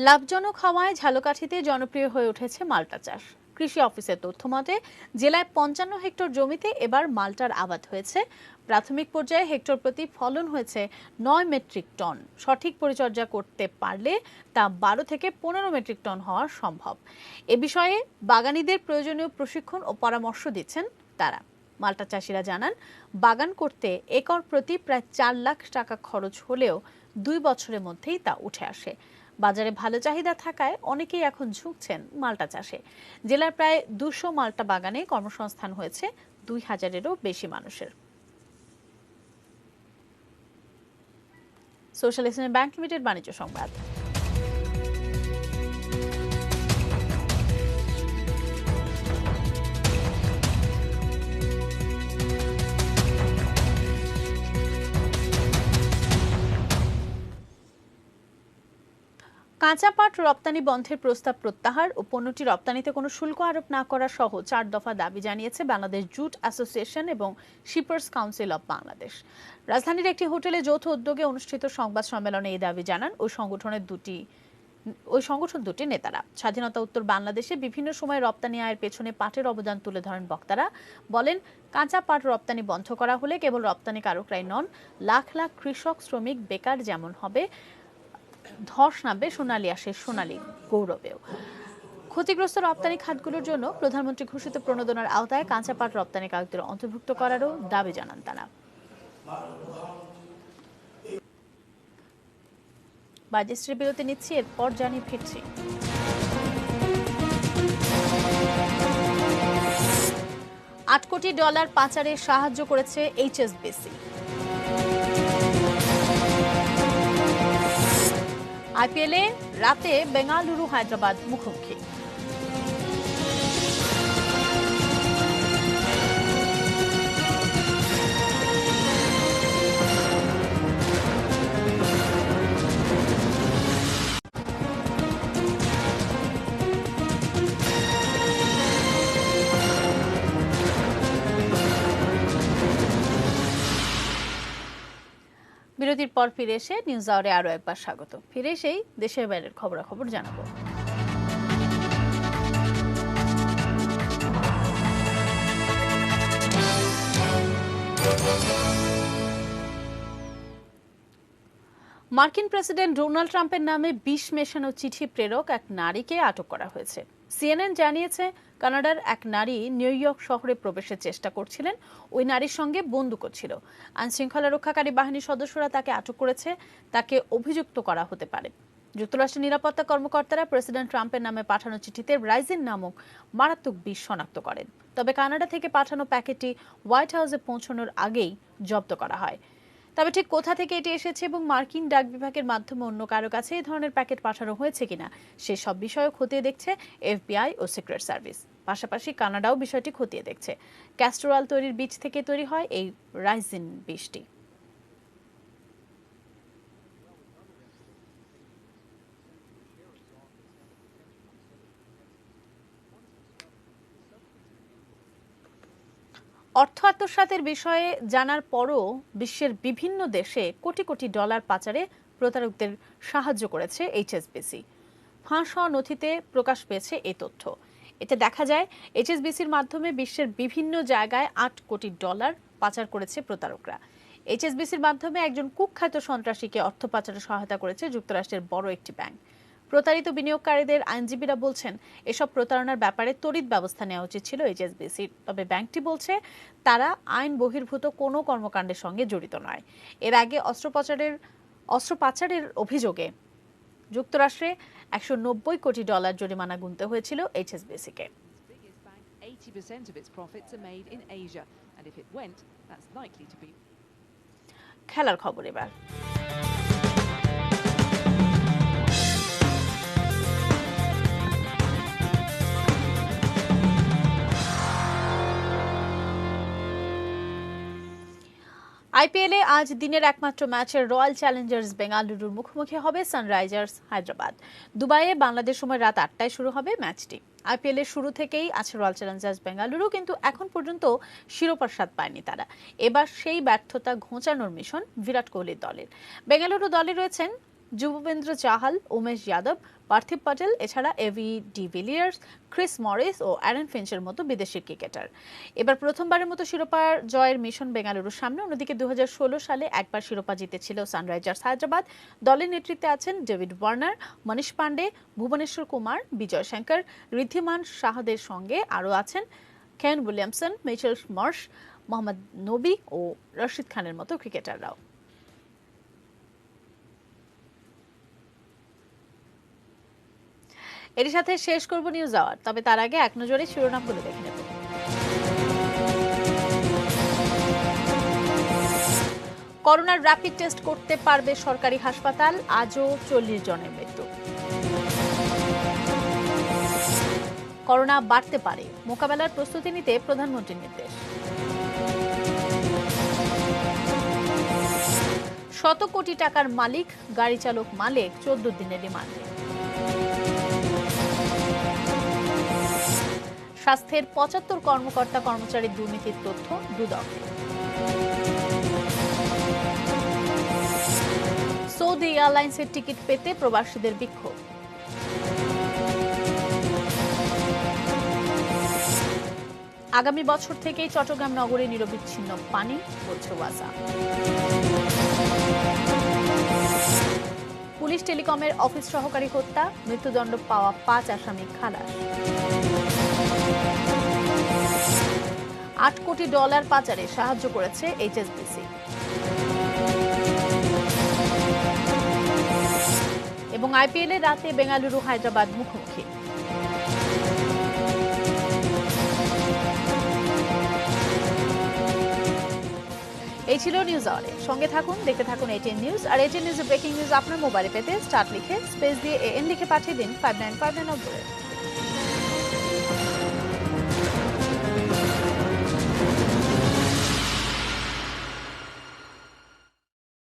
লাভজনক হওয়ায় ঝালকাঠিতে জনপ্রিয় হয়ে উঠেছে মাল্টা চাষ। কৃষি অফিসের তথ্য মতে জেলায় 55 হেক্টর জমিতে এবার মাল্টার আবাদ হয়েছে। প্রাথমিক পর্যায়ে হেক্টর প্রতি ফলন হয়েছে 9 মেট্রিক টন। সঠিক পরিচর্যা করতে পারলে তা 12 থেকে 15 মেট্রিক টন হওয়া সম্ভব। এ বিষয়ে বাগানীদের প্রয়োজনীয় প্রশিক্ষণ ও পরামর্শ দিচ্ছেন তারা। মাল্টা চাষিরা জানান, বাগান করতে একর প্রতি প্রায় 4 লাখ টাকা খরচ হলেও 2 বছরের মধ্যেই তা উঠে আসে। বাজারে ভালো চাহিদা থাকায় অনেকেই এখন ঝুঁকছেন মাল্টা চাষে। জেলার প্রায় 200 মাল্টা বাগানে কর্মসংস্থান হয়েছে 2000-এরও বেশি মানুষের। সোশ্যাল ইসলামী ব্যাংক লিমিটেড বাণিজ্য সংবাদ। কাঁচা পাট রপ্তানি বন্ধের প্রস্তাব প্রত্যাহার ও পণ্যটি রপ্তানিতে কোনো শুল্ক আরোপ না করা সহ 4 দফা দাবি জানিয়েছে বাংলাদেশ জুট অ্যাসোসিয়েশন এবং শিপার্স কাউন্সিল অব বাংলাদেশ। রাজধানীর একটি হোটেলে যৌথ উদ্যোগে অনুষ্ঠিত সংবাদ সম্মেলনে এই দাবি জানান ওই সংগঠন দুটি নেতারা। স্বাধীনতা উত্তর বাংলাদেশে বিভিন্ন সময় রপ্তানি আয়ের পেছনে পাটের অবদান তুলে ধরেন বক্তারা। বলেন, কাঁচা পাট রপ্তানি বন্ধ করা হলে কেবল রপ্তানিকারকরাই নন, লাখ লাখ কৃষক, শ্রমিক, বেকার যেমন হবে, ধস নামবে সোনালী আঁশের সোনালী গৌরবেও। ক্ষতিগ্রস্ত রপ্তানি খাতগুলোর জন্য প্রধানমন্ত্রী ঘোষিত প্রণোদনার আওতায় কাঁচা পাট রপ্তানিকারকদের অন্তর্ভুক্ত করারও দাবি জানান তারা। বাজেটের বিরতি নিচ্ছি, এরপর জানিয়ে ফিরছি। $8 কোটি পাচারে সাহায্য করেছে HSBC। আইপিএলে রাতে বেঙ্গালুরু হায়দ্রাবাদ মুখোমুখি। বিরতির পর ফিরে এসে নিউজ আওয়ারে আরো একবার স্বাগত। ফিরে এসেই দেশের বাইরের খবরাখবর জানাবো। মার্কিন প্রেসিডেন্ট ডোনাল্ড ট্রাম্পের নামে বিষ মেশানো চিঠি প্রেরক এক নারীকে আটক করা হয়েছে। CNN জানিয়েছে, কানাডার এক নারী নিউ ইয়র্ক শহরে প্রবেশের চেষ্টা করছিলেন। ওই নারীর সঙ্গে বন্দুকও ছিল। আইনশৃঙ্খলা রক্ষাকারী বাহিনীর সদস্যরা তাকে আটক করেছে। তাকে অভিযুক্ত করা হতে পারে। যুক্তরাষ্ট্রের নিরাপত্তা কর্মকর্তারা প্রেসিডেন্ট ট্রাম্পের নামে পাঠানো চিঠিতে রাইজিন নামক মারাত্মক বিষ শনাক্ত করেন। তবে কানাডা থেকে পাঠানো প্যাকেটটি হোয়াইট হাউসে পৌঁছানোর আগেই জব্দ করা হয়। তবে ঠিক কোথা থেকে এটি এসেছে এবং মার্কিন ডাক বিভাগের মাধ্যমে অন্য কারো কাছে এই ধরনের প্যাকেট পাঠানো হয়েছে কিনা সে সব বিষয়ে খতিয়ে দেখছে FBI ও সিক্রেট সার্ভিস। পাশাপাশি কানাডাও বিষয়টি খতিয়ে দেখছে। ক্যাস্টর অয়েল তৈরির বীজ থেকে তৈরি হয় এই রাইজিন বিষটি। অর্থ আত্মসাতের বিষয়ে জানার পরও বিশ্বের বিভিন্ন দেশে কোটি কোটি ডলার পাচারে প্রতারকদের সাহায্য করেছে HSBC। ফাঁস হওয়া নথিতে প্রকাশ পেয়েছে এই তথ্য। এতে দেখা যায় HSBCর মাধ্যমে বিশ্বের বিভিন্ন জায়গায় $8 কোটি পাচার করেছে প্রতারকরা। এইচএসবিসির মাধ্যমে একজন কুখ্যাত সন্ত্রাসীকে অর্থ পাচারে সহায়তা করেছে যুক্তরাষ্ট্রের বড় একটি ব্যাংক। প্রতারিত বিনিয়োগকারীদের আইনজীবীরা বলছেন এসব প্রতারণার ব্যাপারে তড়িৎ ব্যবস্থা নেওয়া উচিত ছিল এইচএসবিসির। তবে ব্যাংকটি বলছে তারা আইন বহির্ভূত কোনো কর্মকাণ্ডের সঙ্গে জড়িত নয়। এর আগে অস্ত্র পাচারের অভিযোগে যুক্তরাষ্ট্রে $190 কোটি জরিমানা গুনতে হয়েছিল এইচএসবিসিকে। 80% of its profits are made in Asia, and if it went, that's likely to be. খেলার খবর এবার। আইপিএলে আজ দিনের একমাত্র ম্যাচে রয়্যাল চ্যালেঞ্জার্স বেঙ্গালুরুর মুখোমুখি হবে সানরাইজার্স হায়দ্রাবাদ। দুবাইয়ে বাংলাদেশ সময় রাত 8টায় শুরু হবে ম্যাচটি। আইপিএল এর শুরু থেকেই আছে রয়্যাল চ্যালেঞ্জার্স বেঙ্গালুরু, কিন্তু এখন পর্যন্ত শিরোপার স্বাদ পায়নি তারা। এবার সেই ব্যর্থতা ঘোচানোর মিশন বিরাট কোহলির দলের। বেঙ্গালুরু দলে রয়েছেন যুজবেন্দ্র চাহাল, উমেশ যাদব, পার্থিব প্যাটেল, এছাড়া এভি ডিভিলিয়ার্স, ক্রিস মরিস ও অ্যারন ফিঞ্চের মতো বিদেশি ক্রিকেটার। এবার প্রথমবারের মতো শিরোপার জয়ের মিশন বেঙ্গালুরুর সামনে। অন্যদিকে 2016 সালে একবার শিরোপা জিতেছিল সানরাইজার্স হায়দ্রাবাদ। দলের নেতৃত্বে আছেন ডেভিড ওয়ার্নার, মনীষ পান্ডে, ভুবনেশ্বর কুমার, বিজয় শঙ্কর, ঋদ্ধিমান শাহদের সঙ্গে আরও আছেন Kane Williamson, Mitchell Marsh, Mohammad নবী ও রশিদ খানের মতো ক্রিকেটাররাও। এর সাথে শেষ করব নিউজ আওয়ার, তবে তার আগে এক নজরে শিরোনামগুলো দেখে নেব। করোনার র্যাপিড টেস্ট করতে পারবে সরকারি হাসপাতাল, আজও 40 জনের মৃত্যু। করোনা বাড়তে পারে, মোকাবেলার প্রস্তুতি নিতে প্রধানমন্ত্রীর নির্দেশ। শত কোটি টাকার মালিক গাড়ি চালক মালিক 14 দিনের রিমান্ডে। স্বাস্থ্যের 75 কর্মকর্তা কর্মচারীর দুর্নীতির তথ্য দুদকে। সৌদি এয়ারলাইন্সের টিকিট পেতে প্রবাসীদের বিক্ষোভ। আগামী বছর থেকেই চট্টগ্রাম নগরে নিরবিচ্ছিন্ন পানি, বলছে ওয়াসা। পুলিশ টেলিকমের অফিস সহকারী হত্যা, মৃত্যুদণ্ড পাওয়া 5 আসামি খালাস। $8 কোটি পাচারে সাহায্য করেছে এইচএসবিসি। এবং আইপিএল এর রাতে বেঙ্গালুরু হায়দ্রাবাদ মুখোমুখি। এই ছিল নিউজ আওয়ারে। সঙ্গে থাকুন, দেখতে থাকুন এটিএন নিউজ। আর এটিএন নিউজের ব্রেকিং নিউজ আপনার মোবাইলে পেতে স্টার্ট লিখে স্পেস দিয়ে এএন লিখে পাঠিয়ে দিন 5959 নম্বরে।